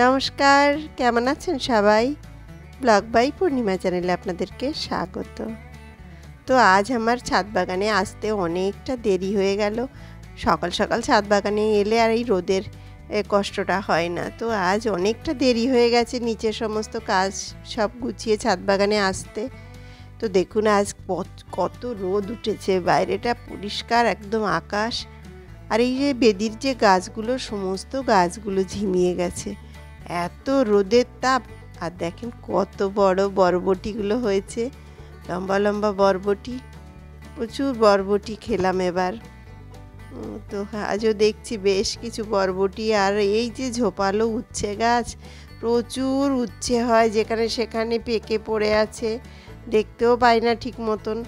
নমস্কার, কেমন আছেন সবাই? ব্লগ বাই পূর্ণিমা চ্যানেলে আপনাদেরকে স্বাগত। তো আজ আমার ছাদ বাগানে আসতে অনেকটা দেরি হয়ে গেল। সকাল সকাল ছাদ বাগানে এলে আর এই রোদের কষ্টটা হয় না। তো আজ অনেকটা দেরি হয়ে গেছে নিচের সমস্ত কাজ সব গুছিয়ে ছাদ বাগানে আসতে। তো দেখুন আজ কত রোদ উঠেছে, বাইরেটা পরিষ্কার একদম আকাশ। আর এই যে বেদির যে গাছগুলো, সমস্ত গাছগুলো ঝিমিয়ে গেছে, এত রোদের তাপ। আর দেখেন কত বড় বরবটিগুলো হয়েছে, লম্বা লম্বা বরবটি। প্রচুর বরবটি খেলাম এবার। তো আজও দেখছি বেশ কিছু বরবটি। আর এই যে ঝোপালো উচ্ছে গাছ, প্রচুর উচ্ছে হয়, যেখানে সেখানে পেকে পড়ে আছে, দেখতেও পাই না ঠিক মতন।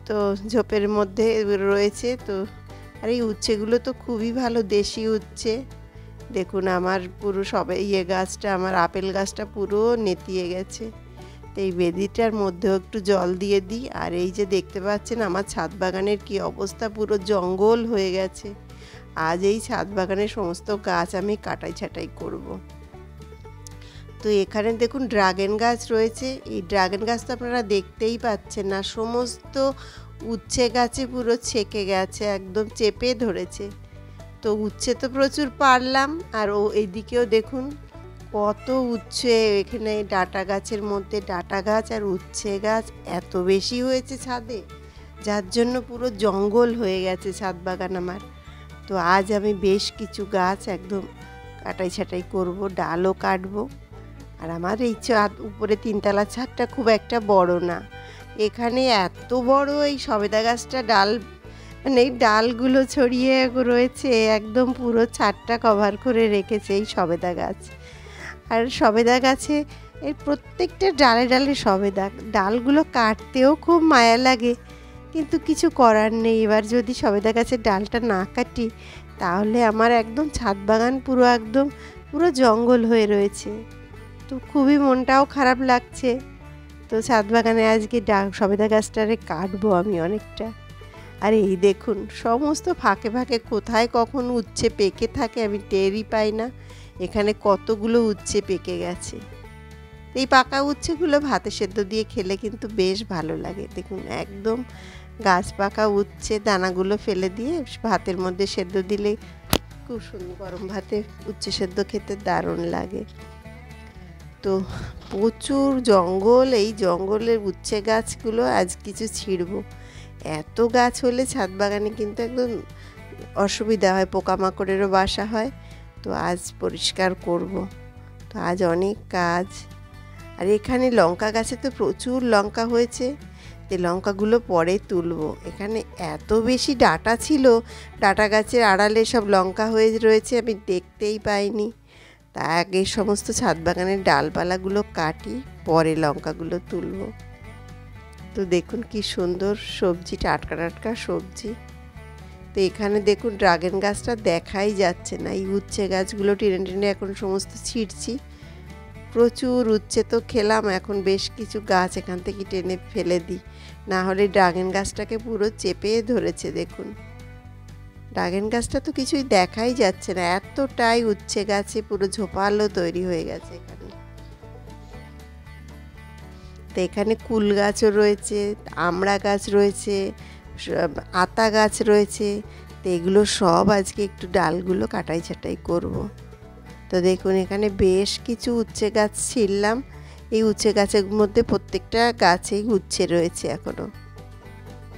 তো ঝোপের মধ্যে রয়েছে। তো আর এই উচ্ছেগুলো তো খুবই ভালো, দেশি উচ্ছে। দেখুন আমার পুরো গাছটা, আমার আপেল গাছটা পুরো নেতিয়ে গেছে। তো এই বেদিটার মধ্যেও একটু জল দিয়ে দিই। আর এই যে দেখতে পাচ্ছেন আমার ছাদ বাগানের কি অবস্থা, পুরো জঙ্গল হয়ে গেছে। আজ এই ছাদ বাগানের সমস্ত গাছ আমি কাটাই ছাঁটাই করব। তো এখানে দেখুন ড্রাগন গাছ রয়েছে। এই ড্রাগন গাছ তো আপনারা দেখতেই পাচ্ছেন না, সমস্ত উচ্ছে গাছে পুরো ছেকে গেছে, একদম চেপে ধরেছে। তো উচ্ছে তো প্রচুর পারলাম। আর এইদিকেও দেখুন কত উচ্ছে, এখানে ডাঁটা গাছের মধ্যে ডাঁটা গাছ আর উচ্ছে গাছ এত বেশি হয়েছে ছাদে, যার জন্য পুরো জঙ্গল হয়ে গেছে ছাদ বাগান আমার। তো আজ আমি বেশ কিছু গাছ একদম কাটাই ছাঁটাই করব, ডালও কাটবো। আর আমার এই উপরে তিনতলা ছাদটা খুব একটা বড় না। এখানে এত বড় এই সবেদা গাছটা ডাল, মানে এই ডালগুলো ছড়িয়ে রয়েছে, একদম পুরো ছাদটা কভার করে রেখেছে এই সবেদা গাছ। আর সবেদা গাছে এই প্রত্যেকটা ডালে ডালে সবেদা, ডালগুলো কাটতেও খুব মায়া লাগে, কিন্তু কিছু করার নেই। এবার যদি সবেদা গাছের ডালটা না কাটি, তাহলে আমার একদম ছাদ বাগান পুরো জঙ্গল হয়ে রয়েছে। তো খুবই মনটাও খারাপ লাগছে। তো ছাদ বাগানে আজকে সবেদা গাছটারে কাটবো আমি অনেকটা। আর এই দেখুন সমস্ত ফাঁকে ফাঁকে কোথায় কখন উচ্ছে পেকে থাকে আমি টেরই পাই না। এখানে কতগুলো উচ্ছে পেকে গেছে। এই পাকা উচ্ছেগুলো ভাতে সেদ্ধ দিয়ে খেলে কিন্তু বেশ ভালো লাগে। দেখুন একদম গাছ পাকা উচ্ছে, দানাগুলো ফেলে দিয়ে ভাতের মধ্যে সেদ্ধ দিলে খুব সুন্দর, গরম ভাতে উচ্ছে সেদ্ধ খেতে দারুণ লাগে। তো প্রচুর জঙ্গল, এই জঙ্গলের উচ্ছে গাছগুলো আজ কিছু ছিঁড়বো। এত গাছ হলে ছাদ বাগানে কিন্তু একদম অসুবিধা হয়, পোকামাকড়েরও বাসা হয়। তো আজ পরিষ্কার করব। তো আজ অনেক কাজ। আর এখানে লঙ্কা গাছে তো প্রচুর লঙ্কা হয়েছে, তো লঙ্কাগুলো পরে তুলবো। এখানে এত বেশি ডাঁটা ছিল, ডাঁটা গাছের আড়ালে সব লঙ্কা হয়ে রয়েছে, আমি দেখতেই পাইনি। তা আগে সমস্ত ছাদ বাগানের ডালপালাগুলো কাটি, পরে লঙ্কাগুলো তুলবো। তো দেখুন কি সুন্দর সবজি, টাটকা টাটকা সবজি। তো এখানে দেখুন ড্রাগন গাছটা দেখাই যাচ্ছে না, এই উচ্ছে গাছগুলো টেনে টেনে এখন সমস্ত ছিঁড়ছি। প্রচুর উচ্ছে তো খেলাম, এখন বেশ কিছু গাছ এখান থেকে টেনে ফেলে দিই, না হলে ড্রাগন গাছটাকে পুরো চেপে ধরেছে। দেখুন ড্রাগন গাছটা তো কিছুই দেখাই যাচ্ছে না, এতটাই উচ্ছে গাছে পুরো ঝোপালো তৈরি হয়ে গেছে এখানে। তো এখানে কুল গাছও রয়েছে, আমড়া গাছ রয়েছে, আতা গাছ রয়েছে। তো এগুলো সব আজকে একটু ডালগুলো কাটাই ছাঁটাই করব। তো দেখুন এখানে বেশ কিছু উচ্ছে গাছ ছিঁড়লাম। এই উচ্ছে গাছের মধ্যে প্রত্যেকটা গাছেই উচ্ছে রয়েছে এখনও।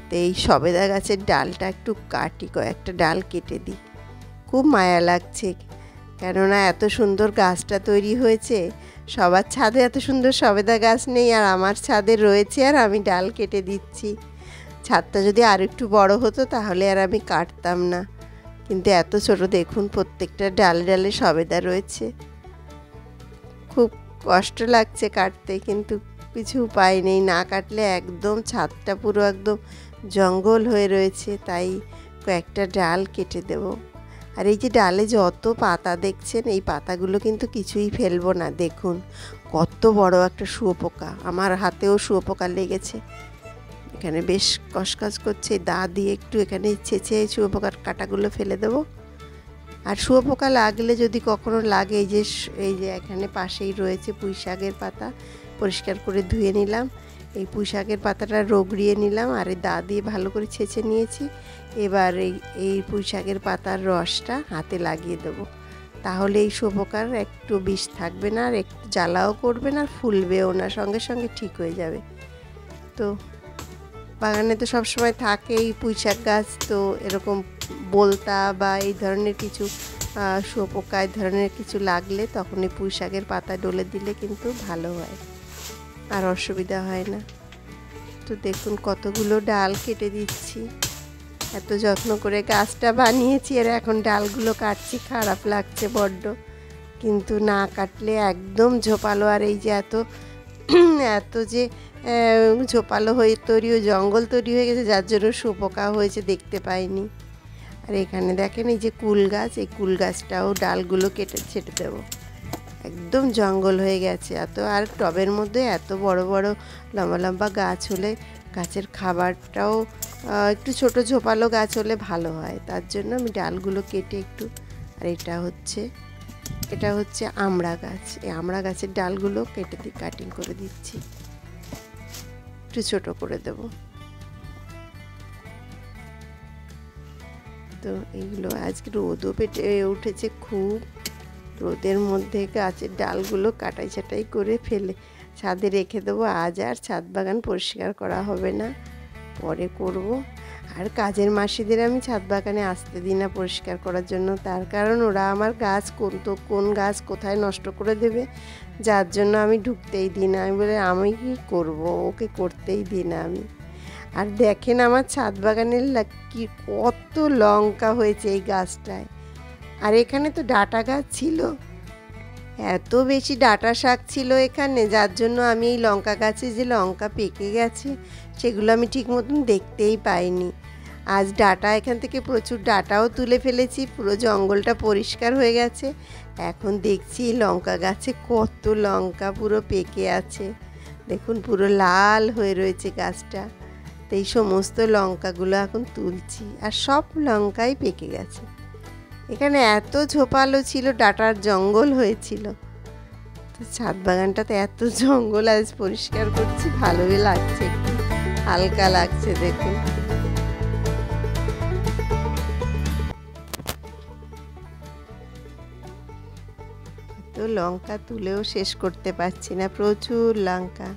তো এই সবেদা গাছের ডালটা একটু কাটি, কয়েকটা ডাল কেটে দিই। খুব মায়া লাগছে, কেননা এত সুন্দর গাছটা তৈরি হয়েছে। সবার ছাদে এত সুন্দর সবেদা গাছ নেই, আর আমার ছাদে রয়েছে, আর আমি ডাল কেটে দিচ্ছি। ছাদটা যদি আর একটু বড় হতো তাহলে আর আমি কাটতাম না, কিন্তু এত ছোট। দেখুন প্রত্যেকটা ডালে ডালে সবেদা রয়েছে, খুব কষ্ট লাগছে কাটতে, কিন্তু কিছু উপায় নেই, না কাটলে একদম ছাদটা পুরো একদম জঙ্গল হয়ে রয়েছে। তাই কয়েকটা ডাল কেটে দেব। আর এই যে ডালে যত পাতা দেখছেন, এই পাতাগুলো কিন্তু কিছুই ফেলবো না। দেখুন কত বড় একটা শুঁয়োপোকা, আমার হাতেও শুঁয়োপোকা লেগেছে। এখানে বেশ কসকস করছে, দা দিয়ে একটু এখানে ছেঁচে শুঁয়োপোকার কাঁটাগুলো ফেলে দেবো। আর শুঁয়োপোকা লাগলে যদি কখনো লাগে, এই যে এখানে পাশেই রয়েছে পুঁই শাকের পাতা, পরিষ্কার করে ধুয়ে নিলাম। এই পুঁই শাকের পাতাটা রগড়িয়ে নিলাম আর এই দা দিয়ে ভালো করে ছেঁচে নিয়েছি। এবার এই পুঁই শাকের পাতার রসটা হাতে লাগিয়ে দেবো, তাহলে এই শুঁয়োপোকার একটু বিষ থাকবে না, আর একটু জ্বালাও করবে না, আর ফুলবেও না, সঙ্গে সঙ্গে ঠিক হয়ে যাবে। তো বাগানে তো সবসময় থাকে এই পুঁই শাক গাছ, তো এরকম বোলতা বা এই ধরনের কিছু শুঁয়োপোকা এই ধরনের কিছু লাগলে তখন এই পুঁই শাকের পাতা ডলে দিলে কিন্তু ভালো হয়, আর অসুবিধা হয় না। তো দেখুন কতগুলো ডাল কেটে দিচ্ছি, এত যত্ন করে গাছটা বানিয়েছি আর এখন ডালগুলো কাটছি, খারাপ লাগছে বড্ড, কিন্তু না কাটলে একদম ঝোপালো। আর এই যে এত যে ঝোপালো হয়ে জঙ্গল তৈরি হয়ে গেছে, যার জন্য শুঁয়োপোকা হয়েছে দেখতে পাইনি। আর এখানে দেখেন এই যে কুল গাছ, এই কুল গাছটাও ডালগুলো কেটে ছেটে দেবো, একদম জঙ্গল হয়ে গেছে। আর টবের মধ্যে এত বড় বড় লম্বা লম্বা গাছ হলে গাছের খাবারটাও একটু ছোট ঝোপালো গাছ হলে ভালো হয়, তার জন্য আমি ডালগুলো কেটে একটু। আর এটা হচ্ছে আমড়া গাছ, এই আমড়া গাছের ডালগুলো কেটে কাটিং করে দিচ্ছি, একটু ছোট করে দেব। তো এইগুলো আজকে রোদও পেটে উঠেছে খুব, রোদের মধ্যে গাছের ডালগুলো কাটাই ছাটাই করে ফেলে ছাদে রেখে দেবো। আজ আর ছাদ বাগান পরিষ্কার করা হবে না, পরে করব। আর কাজের মাসিদের আমি ছাদ বাগানে আসতে দিই না পরিষ্কার করার জন্য, তার কারণ ওরা আমার গাছ কোন গাছ কোথায় নষ্ট করে দেবে, যার জন্য আমি ঢুকতেই দিই না। আমি বলে আমি কি করব, ওকে করতেই দিই না আমি। আর দেখেন আমার ছাদ বাগানের কি কত লঙ্কা হয়েছে এই গাছটায়। আর এখানে তো ডাঁটা গাছ ছিল, এত বেশি ডাঁটা শাক ছিল এখানে, যার জন্য আমি এই লঙ্কা গাছে যে লঙ্কা পেকে গেছে সেগুলো আমি ঠিক মতন দেখতেই পাইনি। আজ ডাঁটা এখান থেকে প্রচুর ডাঁটাও তুলে ফেলেছি, পুরো জঙ্গলটা পরিষ্কার হয়ে গেছে। এখন দেখছি লঙ্কা গাছে কত লঙ্কা পুরো পেকে আছে, দেখুন পুরো লাল হয়ে রয়েছে গাছটা। তো এই সমস্ত লঙ্কাগুলো এখন তুলছি, আর সব লঙ্কাই পেকে গেছে। এখানে এত ঝোপালো ছিল, ডাঁটার জঙ্গল হয়েছিল। তো ছাদ বাগানটাতে এত জঙ্গল আজ পরিষ্কার করছি, ভালোই লাগছে, একটু হালকা লাগছে। দেখুন তো লঙ্কা তুলেও শেষ করতে পারছি না, প্রচুর লঙ্কা।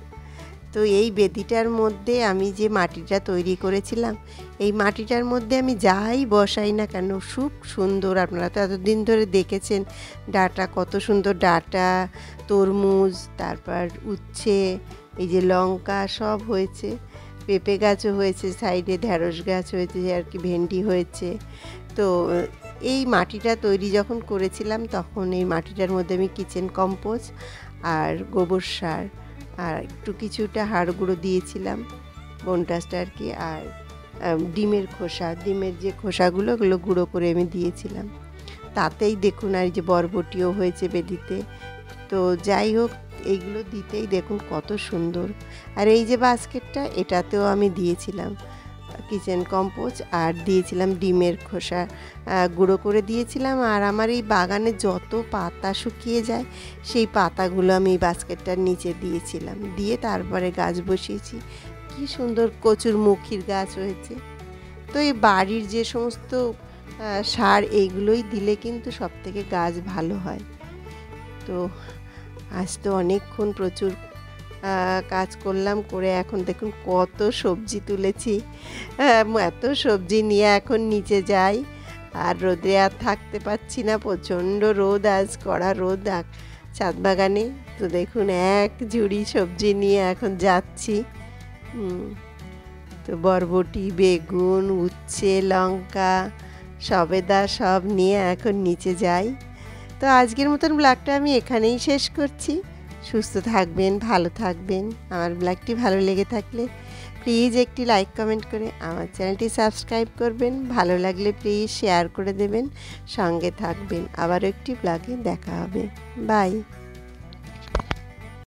তো এই বেদিটার মধ্যে আমি যে মাটিটা তৈরি করেছিলাম, এই মাটিটার মধ্যে আমি যাই বসাই না কেন খুব সুন্দর। আপনারা তো এতদিন ধরে দেখেছেন ডাঁটা, কত সুন্দর ডাঁটা, তরমুজ, তারপর উচ্ছে, এই যে লঙ্কা সব হয়েছে, পেঁপে গাছও হয়েছে, সাইডে ঢ্যাঁড়স গাছ হয়েছে, আর কি ভেন্ডি হয়েছে। তো এই মাটিটা তৈরি যখন করেছিলাম তখন এই মাটিটার মধ্যে আমি কিচেন কম্পোস্ট আর গোবর সার আর একটু কিছুটা হাড় গুঁড়ো দিয়েছিলাম, বোনটাসটা আর কি, আর ডিমের যে খোসাগুলো ওগুলো গুঁড়ো করে আমি দিয়েছিলাম। তাতেই দেখুন আর যে বরবটিও হয়েছে বেদিতে। তো যাই হোক, এইগুলো দিতেই দেখুন কত সুন্দর। আর এই যে বাস্কেটটা, এটাতেও আমি দিয়েছিলাম কিচেন কম্পোস্ট আর দিয়েছিলাম ডিমের খোসা গুঁড়ো করে দিয়েছিলাম। আর আমার এই বাগানে যত পাতা শুকিয়ে যায় সেই পাতাগুলো আমি এই বাস্কেটটার নিচে দিয়েছিলাম, দিয়ে তারপরে গাছ বসিয়েছি। কি সুন্দর কচুরমুখীর গাছ হয়েছে। তো এই বাড়ির যে সমস্ত সার এইগুলোই দিলে কিন্তু সব থেকে গাছ ভালো হয়। তো আজ তো অনেকক্ষণ প্রচুর কাজ করলাম, করে এখন দেখুন কত সবজি তুলেছি। এত সবজি নিয়ে এখন নিচে যাই, আর রোদে আর থাকতে পারছি না, প্রচণ্ড রোদ, আজ কড়া রোদ ছাদ বাগানে। তো দেখুন এক ঝুড়ি সবজি নিয়ে এখন যাচ্ছি। তো বরবটি, বেগুন, উচ্ছে, লঙ্কা, সবেদা সব নিয়ে এখন নিচে যাই। তো আজকের মতন ব্লগটা আমি এখানেই শেষ করছি। সুস্থ থাকবেন, ভালো থাকবেন। আমার ব্লগটি ভালো লেগে থাকলে প্লিজ একটি লাইক কমেন্ট করে আমার চ্যানেলটি সাবস্ক্রাইব করবেন। ভালো লাগলে প্লিজ শেয়ার করে দেবেন, সঙ্গে থাকবেন। আবারও একটি ব্লগে দেখা হবে। বাই।